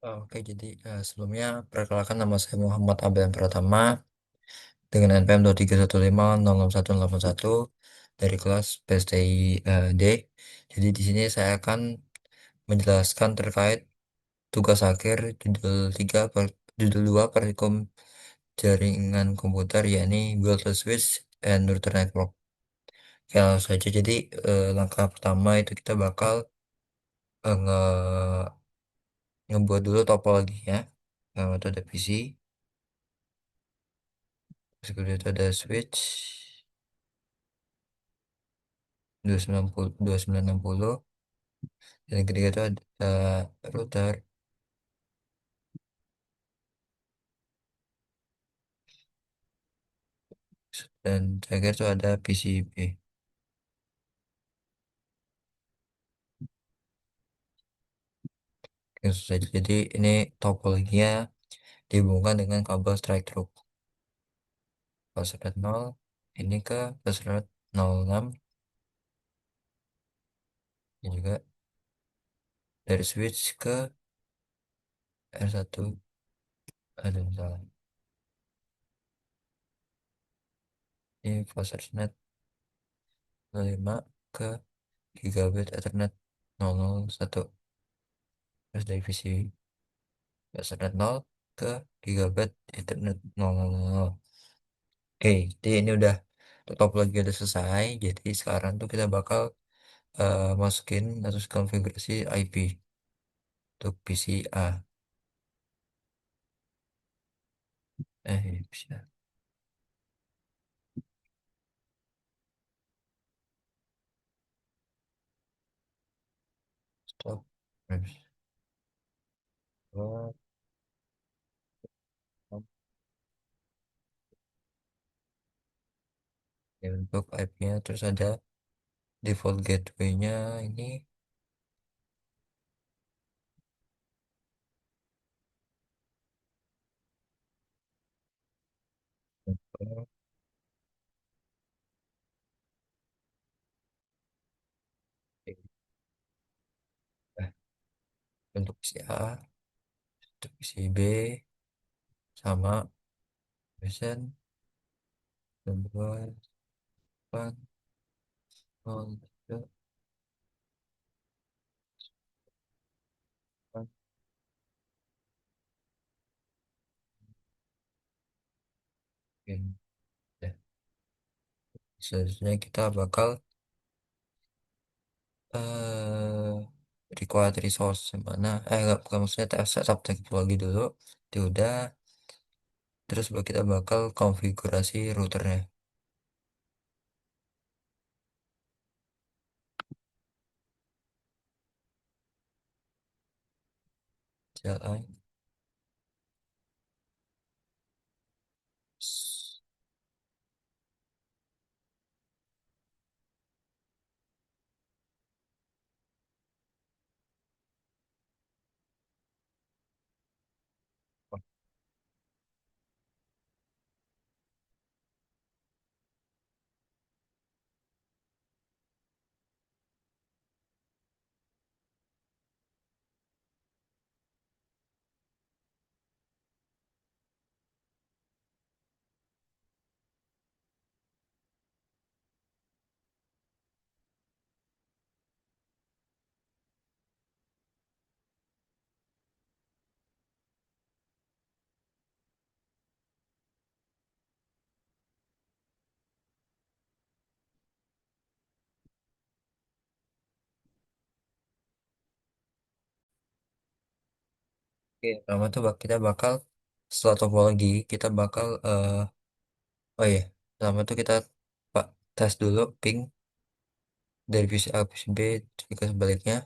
Oke, jadi sebelumnya perkenalkan nama saya Muhammad Abraham Pratama dengan NPM 231506181 dari kelas PSTI D. Jadi di sini saya akan menjelaskan terkait tugas akhir judul 3 judul 2 Praktikum Jaringan Komputer yakni Wireless Switch and Router Network. Oke, langsung saja. Jadi langkah pertama itu kita bakal ngebuat dulu topologinya. Itu ada PC. Terus kedua itu ada switch 2960 dan yang ketiga itu ada router dan terakhir itu ada PCB. Langsung saja. Jadi ini topologinya dihubungkan dengan kabel straight through plus red 0 ini ke plus red 06 dan juga dari switch ke R1 ada misalnya ini plus Ethernet 05 ke gigabit Ethernet 001 terus dari PC plus red 0 ke gigabit Ethernet 000. Oke, jadi ini udah topologi udah selesai. Jadi sekarang tuh kita bakal masukin atau konfigurasi IP untuk PCA. PCA. Stop. Terus, stop. Stop. Ya, untuk IP-nya terus ada default gateway-nya ini. Untuk eh, untuk PCA, untuk PCB sama persen dua delapan nol tiga delapan. Oke, ya. Selanjutnya kita bakal eh required resource yang mana enggak, bukan maksudnya tes setup teknologi dulu itu udah, terus kita bakal konfigurasi routernya. CLI Oke, pertama tuh kita bakal setelah topologi kita bakal oh iya, pertama tuh kita pak tes dulu ping dari visi A ke visi B juga sebaliknya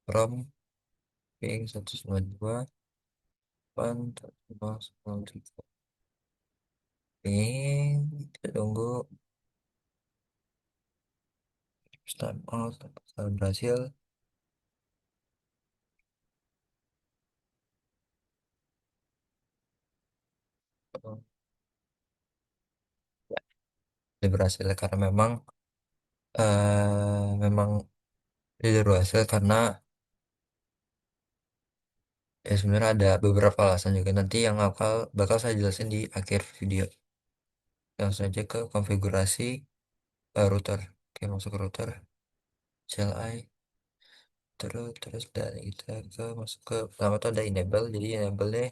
from ping 192.1.0.1.3 ping kita tunggu start out start berhasil. Oh, ya, ini berhasil karena memang ini berhasil karena Ya sebenarnya ada beberapa alasan juga nanti yang bakal saya jelasin di akhir video. Langsung saja ke konfigurasi router. Oke, masuk ke router, CLI, terus dari kita ke masuk ke pertama tuh ada enable. Jadi enable-nya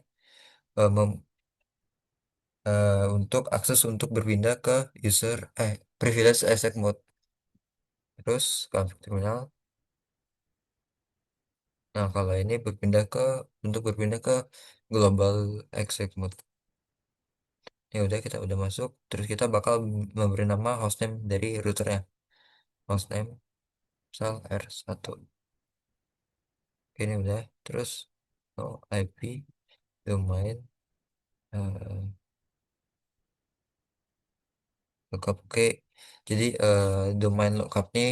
eh, mem- untuk akses untuk berpindah ke user privilege asset mode. Terus config terminal. Nah, kalau ini untuk berpindah ke global exec mode. Ya udah kita udah masuk. Terus kita bakal memberi nama hostname dari routernya. Hostname misal R1. Ini udah. Terus IP domain eh, lookup. Oke. Jadi domain lookup ini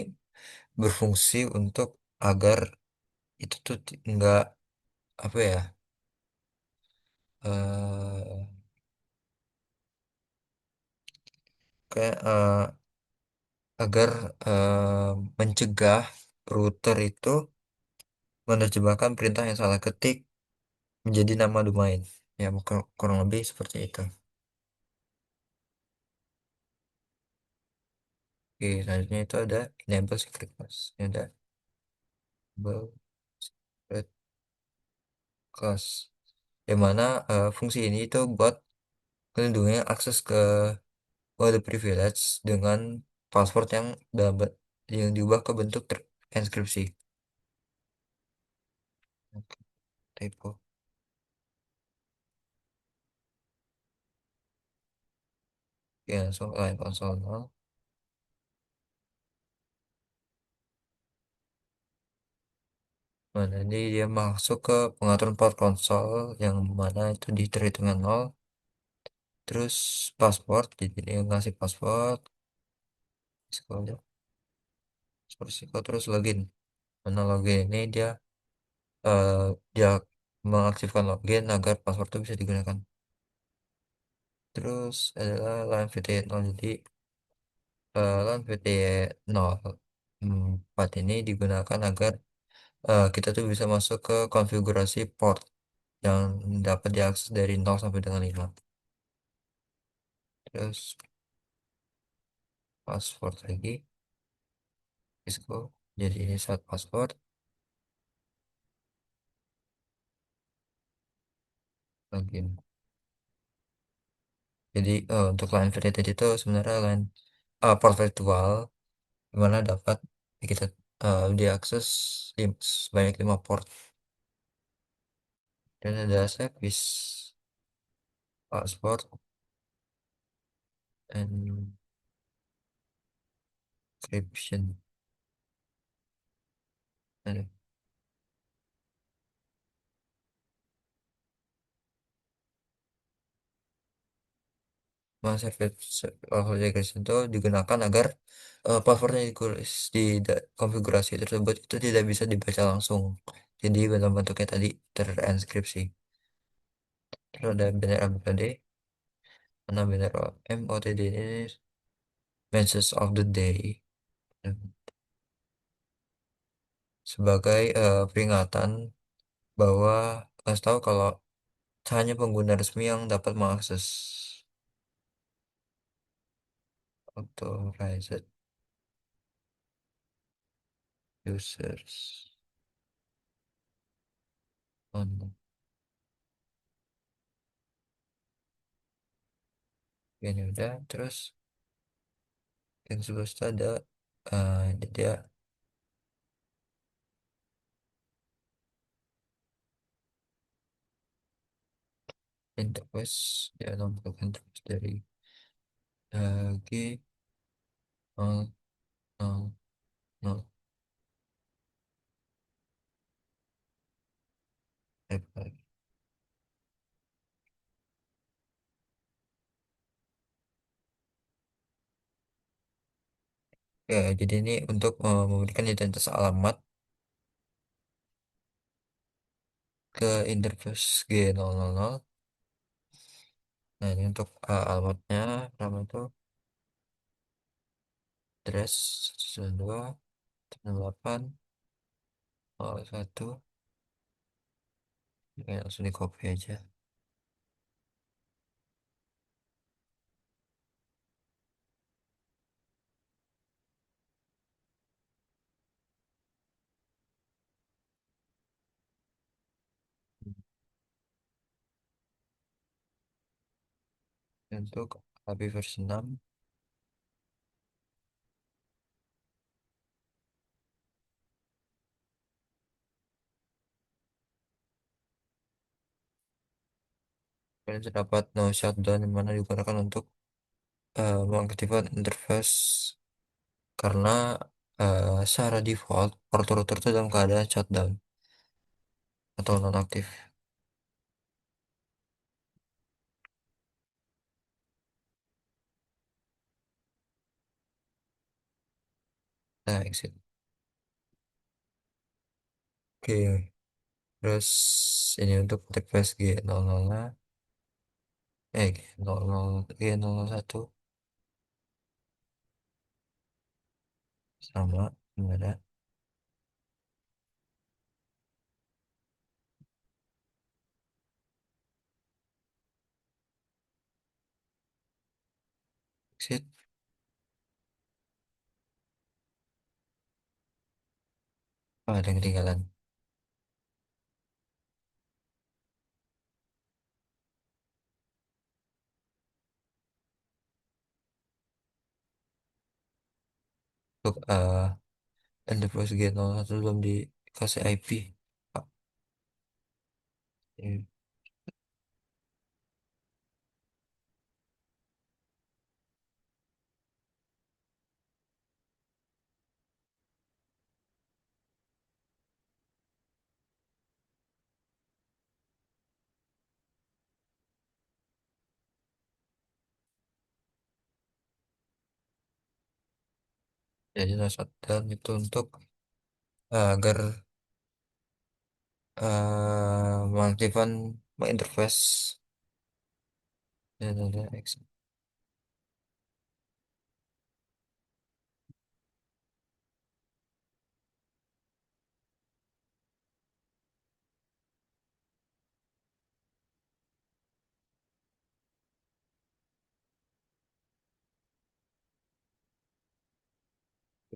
berfungsi untuk agar itu tuh nggak apa ya eh kayak agar mencegah router itu menerjemahkan perintah yang salah ketik menjadi nama domain. Ya, kurang lebih seperti itu. Oke, selanjutnya itu ada enable secret class. Ini ada enable secret class. Yang mana fungsi ini itu buat melindungi akses ke web privilege dengan password yang diubah ke bentuk terenkripsi. Oke, typo. Oke, langsung line konsol. Nah, ini dia masuk ke pengaturan port konsol yang mana itu di terhitungan nol. Terus password, jadi dia ngasih password. Scroll, terus login. Mana login ini eh, dia mengaktifkan login agar password itu bisa digunakan. Terus adalah line VTE 0. Jadi line VTE 0 4 ini digunakan agar kita tuh bisa masuk ke konfigurasi port yang dapat diakses dari 0 sampai dengan 5. Terus password lagi, Cisco. Jadi ini saat password login. Jadi untuk line variated itu sebenarnya port virtual dimana dapat kita diakses sebanyak 5 port. Dan ada service password and encryption. Nah, service authentication itu digunakan agar passwordnya konfigurasi tersebut itu tidak bisa dibaca langsung. Jadi dalam bentuknya tadi terenkripsi. Terus ada banner ABCD, mana banner MOTD ini message of the day. Sebagai peringatan bahwa kasih tahu kalau hanya pengguna resmi yang dapat mengakses authorized users on. Ini udah. Terus yang sebelah itu ada dia interface, dia nomor interface dari G 000 F. Ya, jadi ini untuk memberikan identitas alamat ke interface G000. Nah, ini untuk alamatnya pertama itu address 192 delapan 01 Ya, langsung di copy aja. Untuk API versi 6, kalian terdapat no shutdown yang mana digunakan untuk mengaktifkan interface karena secara default router-router itu dalam keadaan shutdown atau nonaktif. Nah, exit. Oke, terus ini untuk interface G00, G00, G01 sama, ini ada exit. Oh, ada yang ketinggalan. Untuk interface G01 belum dikasih IP. Ah, ini. Jadi no shutdown itu untuk agar mengaktifkan interface dan ada exit.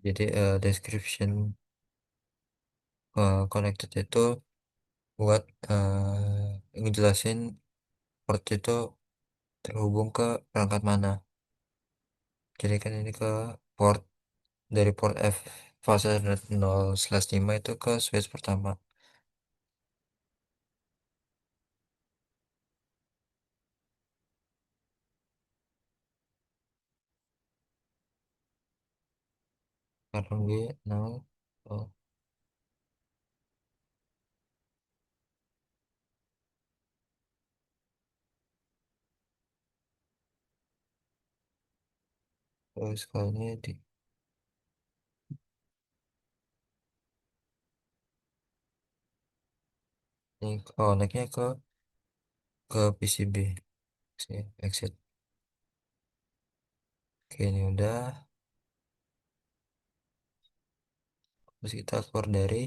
Jadi description connected itu buat ngejelasin port itu terhubung ke perangkat mana. Jadi kan ini ke port dari port F fase 0/5 itu ke switch pertama. Karena G 0 oh, terus kalau ini ini oh naiknya ke PCB. Exit. Oke, ini udah. Terus kita keluar dari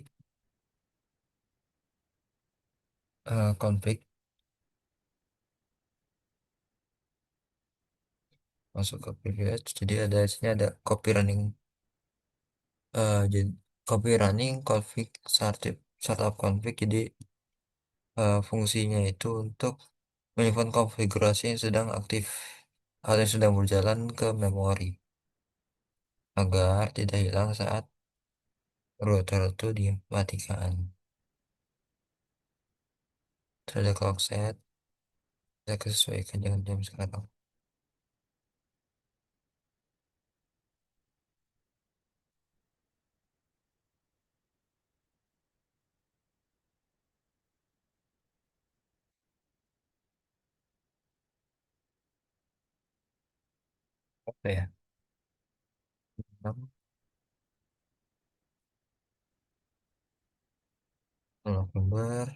config, masuk ke privilege. Jadi ada sini ada copy running, jadi copy running config startup config. Jadi fungsinya itu untuk menyimpan konfigurasi yang sedang aktif atau yang sedang berjalan ke memori agar tidak hilang saat router itu dimatikan. Terus ada clock set, kita sesuaikan dengan jam sekarang. Apa ya? 6 November.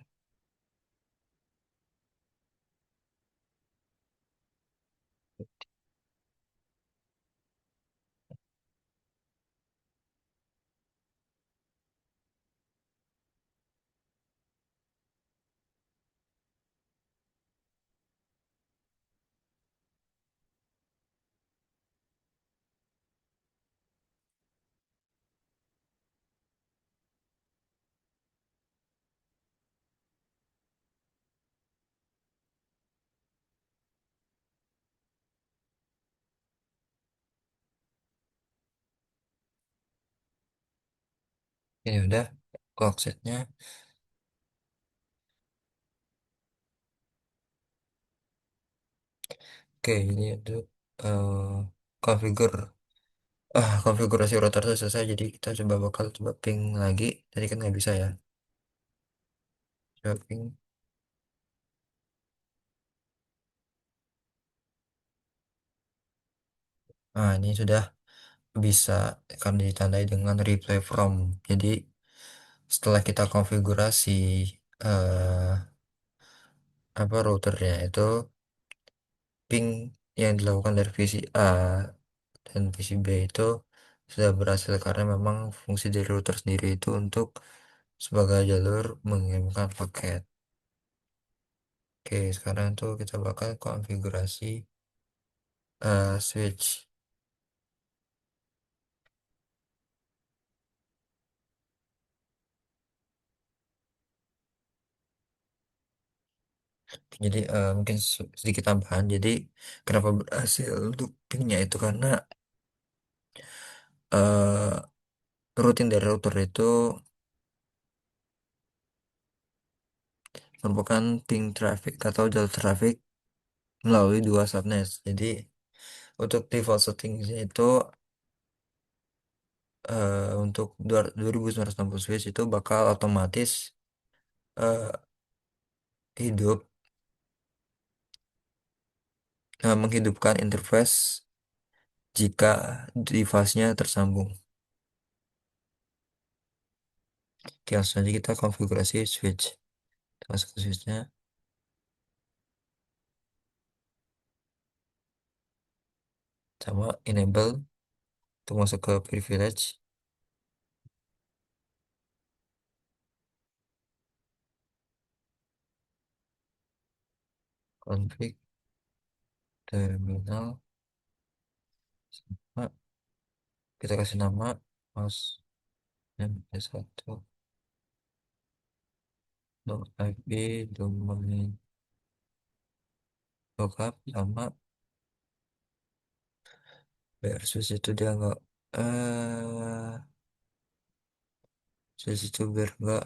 Ini udah clock setnya. Oke, ini untuk configure. Konfigurasi router itu selesai. Jadi kita coba ping lagi. Tadi kan nggak bisa ya. Coba ping. Nah, ini sudah bisa karena ditandai dengan replay from. Jadi setelah kita konfigurasi eh apa routernya itu, ping yang dilakukan dari VCA dan PCB itu sudah berhasil karena memang fungsi dari router sendiri itu untuk sebagai jalur mengirimkan paket. Oke, sekarang tuh kita bakal konfigurasi switch. Jadi mungkin sedikit tambahan. Jadi kenapa berhasil untuk pingnya itu karena rutin dari router itu merupakan ping traffic atau jalur traffic melalui dua subnet. Jadi untuk default settingsnya itu untuk 2960 switch itu bakal otomatis eh, hidup menghidupkan interface jika device-nya tersambung. Oke, langsung aja kita konfigurasi switch. Kita masuk ke switch-nya sama enable untuk masuk ke privilege, config, terminal, sama kita kasih nama mouse MP1 IP domain lookup sama versus itu dia nggak eh versus itu biar nggak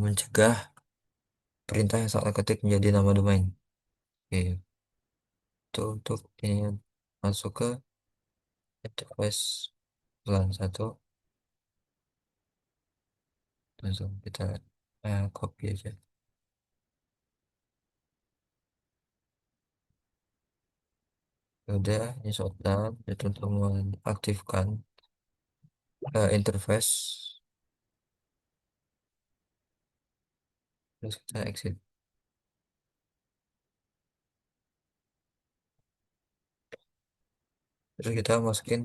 mencegah perintah yang salah ketik menjadi nama domain. Oke, itu untuk ini masuk ke interface pelan satu, langsung kita copy aja. Ya udah, ini shutdown itu untuk mengaktifkan interface, terus kita exit. Terus kita masukin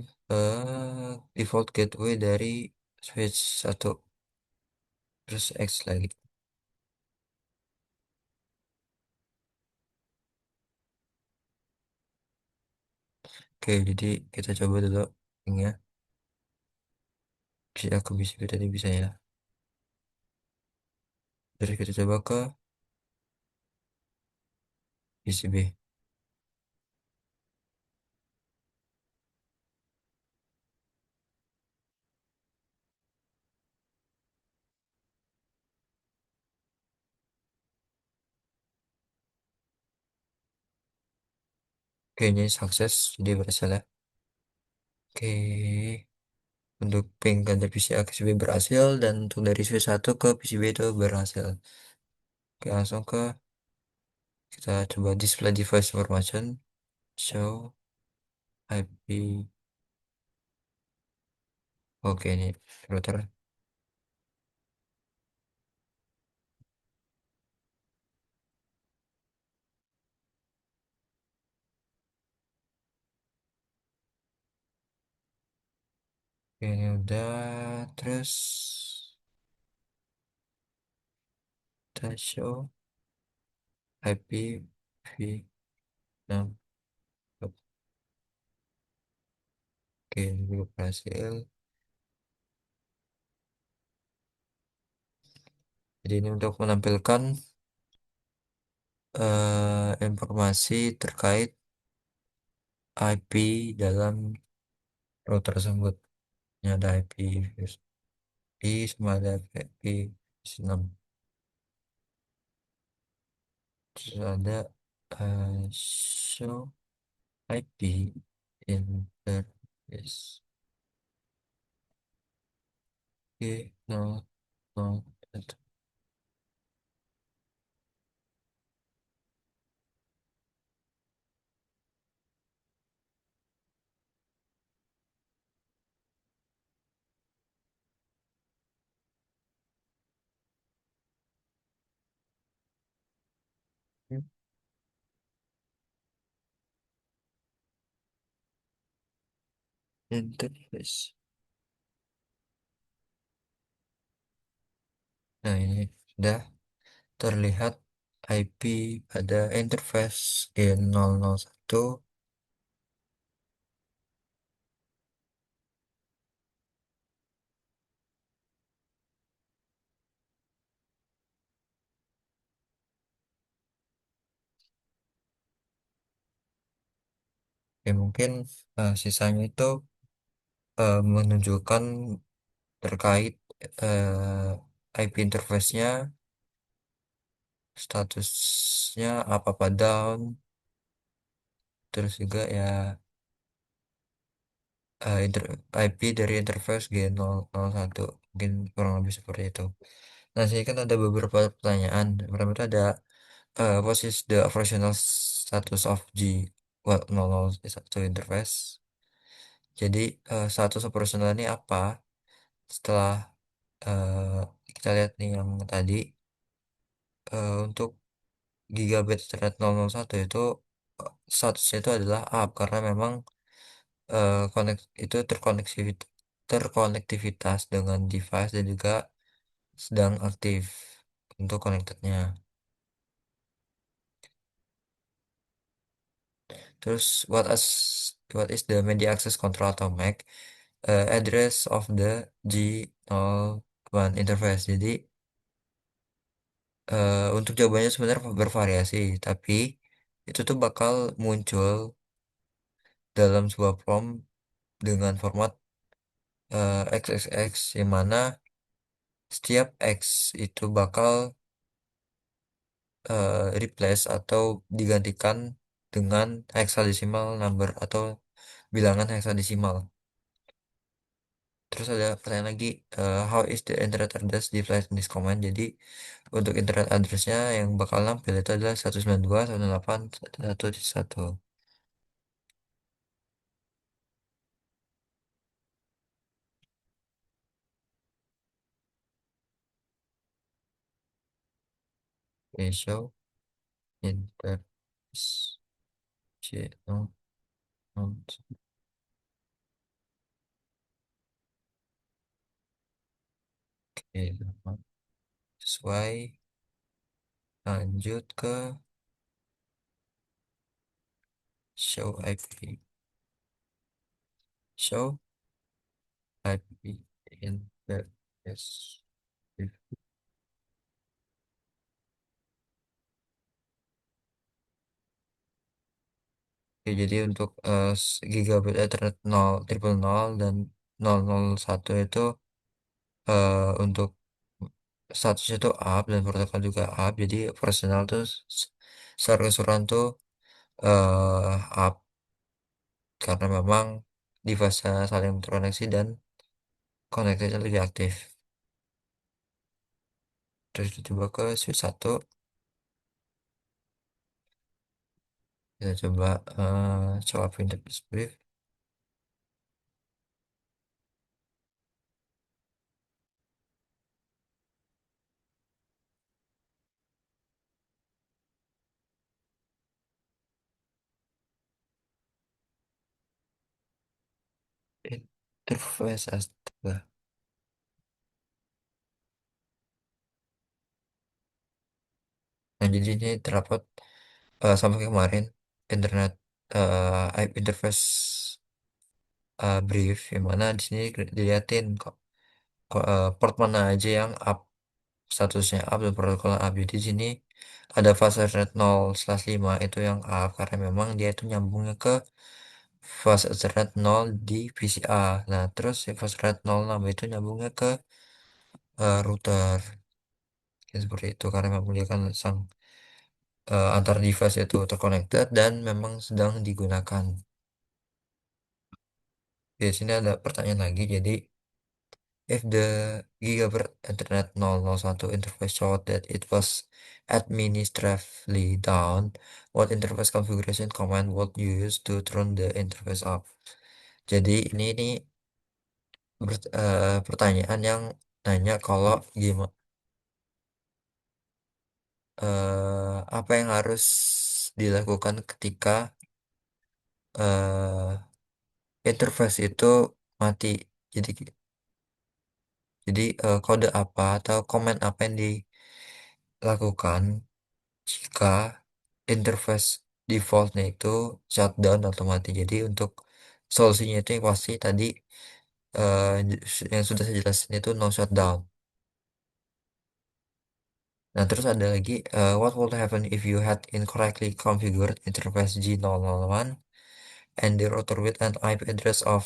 default gateway dari switch satu, terus X lagi. Oke, jadi kita coba dulu ini ya. Bisa ke PCB tadi bisa ya. Terus kita coba ke PCB. Oke, ini sukses, jadi berhasil ya. Oke, untuk ping ke dari PCA ke PCB berhasil dan untuk dari switch satu ke PCB itu berhasil. Oke, langsung ke kita coba display device information, show IP. Oke, ini router. Oke, ini udah. Terus kita show IP v6. Oke, ini juga berhasil. Jadi ini untuk menampilkan informasi terkait IP dalam router tersebut. Ini ada IP sama ada IP 6. Terus ada show IP interface. Oke, no, no, interface. Nah, ini sudah terlihat IP pada interface G001. Ya, mungkin sisanya itu menunjukkan terkait IP interface-nya, statusnya apa down, terus juga ya IP dari interface G001, mungkin kurang lebih seperti itu. Nah, sini kan ada beberapa pertanyaan. Pertama itu ada what is the operational status of G001 interface? Jadi status operasional ini apa? Setelah eh, kita lihat nih yang tadi, untuk Gigabit Ethernet 001 itu statusnya itu adalah up karena memang itu terkonektivitas dengan device dan juga sedang aktif untuk connectednya. Terus what is the media access control atau MAC address of the G01 interface. Jadi untuk jawabannya sebenarnya bervariasi, tapi itu tuh bakal muncul dalam sebuah prompt dengan format XXX, yang mana setiap X itu bakal replace atau digantikan dengan hexadecimal number atau bilangan hexadesimal. Terus ada pertanyaan lagi, how is the internet address displayed in this command? Jadi untuk internet addressnya yang bakal nampil itu adalah 192.168.1.1. Okay, show interface channel mount. Oke, sesuai, lanjut ke show IP. Show IP interface. Oke, jadi untuk gigabit Ethernet 0.0.0 dan 001 itu untuk statusnya itu up dan protokol juga up. Jadi personal tuh secara keseluruhan tuh up karena memang device saling terkoneksi dan connectednya lebih aktif. Terus kita coba ke switch 1, kita coba coba interface brief. Interface, astaga. Nah, jadi ini terdapat sampai kemarin internet interface brief, yang mana di sini diliatin kok, port mana aja yang up, statusnya up dan protokolnya up. Jadi di sini ada fase red 0/5 itu yang up karena memang dia itu nyambungnya ke fast Ethernet 0 di VCA. Nah, terus si fast Ethernet 0 nambah itu nyambungnya ke router. Ya, seperti itu karena memang dia kan antar device itu terconnected dan memang sedang digunakan. Di sini ada pertanyaan lagi. Jadi, if the Gigabit Ethernet 001 interface showed that it was administratively down, what interface configuration command would you use to turn the interface off? Jadi ini pertanyaan yang nanya kalau gimana apa yang harus dilakukan ketika eh, interface itu mati. Jadi kode apa atau komen apa yang dilakukan jika interface defaultnya itu shutdown atau mati. Jadi untuk solusinya itu yang pasti tadi eh, yang sudah saya jelasin itu no shutdown. Nah, terus ada lagi, what would happen if you had incorrectly configured interface G001 and the router with an IP address of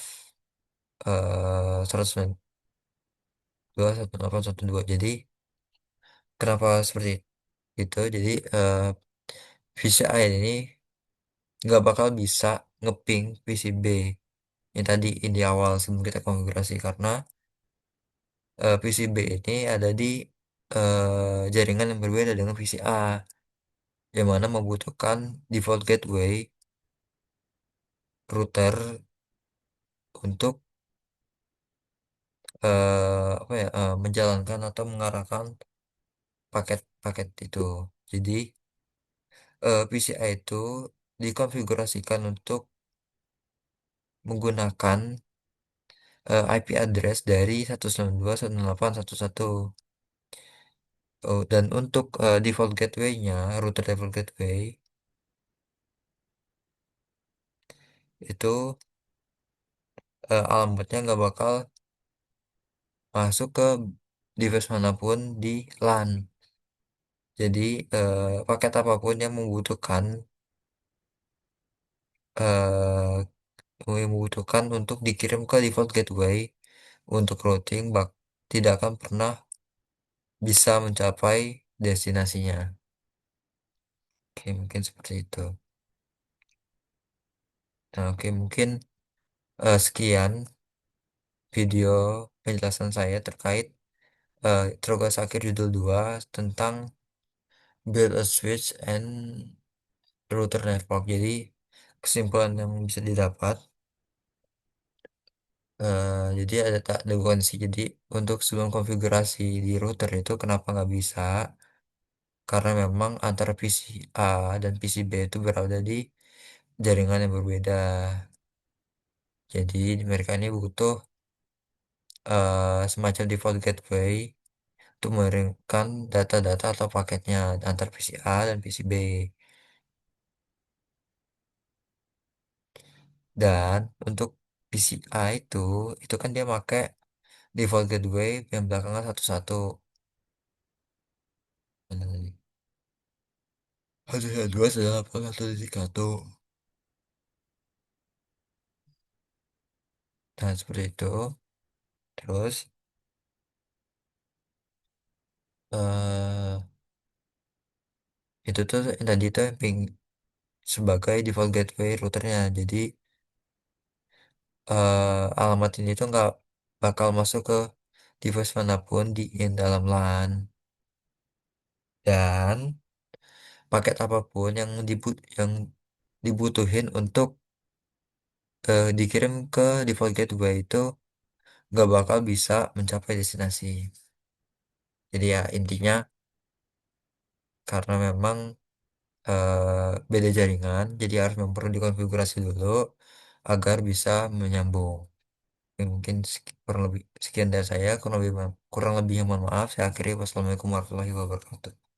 192.168.1.2. Jadi, kenapa seperti itu? Jadi, VCI ini nggak bakal bisa ngeping PCB yang tadi di awal sebelum kita konfigurasi karena PCB ini ada di jaringan yang berbeda dengan VCA yang mana membutuhkan default gateway router untuk menjalankan atau mengarahkan paket-paket itu. Jadi PCI itu dikonfigurasikan untuk menggunakan IP address dari 192.168.1.1. Oh, dan untuk default gateway-nya, router default gateway itu alamatnya nggak bakal masuk ke device manapun di LAN. Jadi paket apapun yang membutuhkan untuk dikirim ke default gateway untuk routing tidak akan pernah bisa mencapai destinasinya. Oke, mungkin seperti itu. Nah, oke, mungkin sekian video penjelasan saya terkait tugas akhir judul 2 tentang build a switch and router network. Jadi, kesimpulan yang bisa didapat, jadi tak ada kunci. Jadi, untuk sebelum konfigurasi di router itu kenapa nggak bisa? Karena memang antara PC A dan PC B itu berada di jaringan yang berbeda. Jadi mereka ini butuh semacam default gateway untuk mengirimkan data-data atau paketnya antar PC A dan PC B. Dan untuk PC A itu kan dia pakai default gateway yang belakangnya 11. Mana tadi? 192.168.1.1. Nah, seperti itu. Terus eh itu tuh yang tadi tuh yang sebagai default gateway routernya. Jadi alamat ini tuh nggak bakal masuk ke device manapun di dalam LAN. Dan paket apapun yang dibutuhin untuk dikirim ke default gateway itu nggak bakal bisa mencapai destinasi. Jadi ya intinya karena memang beda jaringan, jadi harus perlu dikonfigurasi dulu agar bisa menyambung. Ya, mungkin kurang lebih sekian dari saya, kurang lebihnya mohon maaf. Saya akhiri. Wassalamualaikum warahmatullahi wabarakatuh.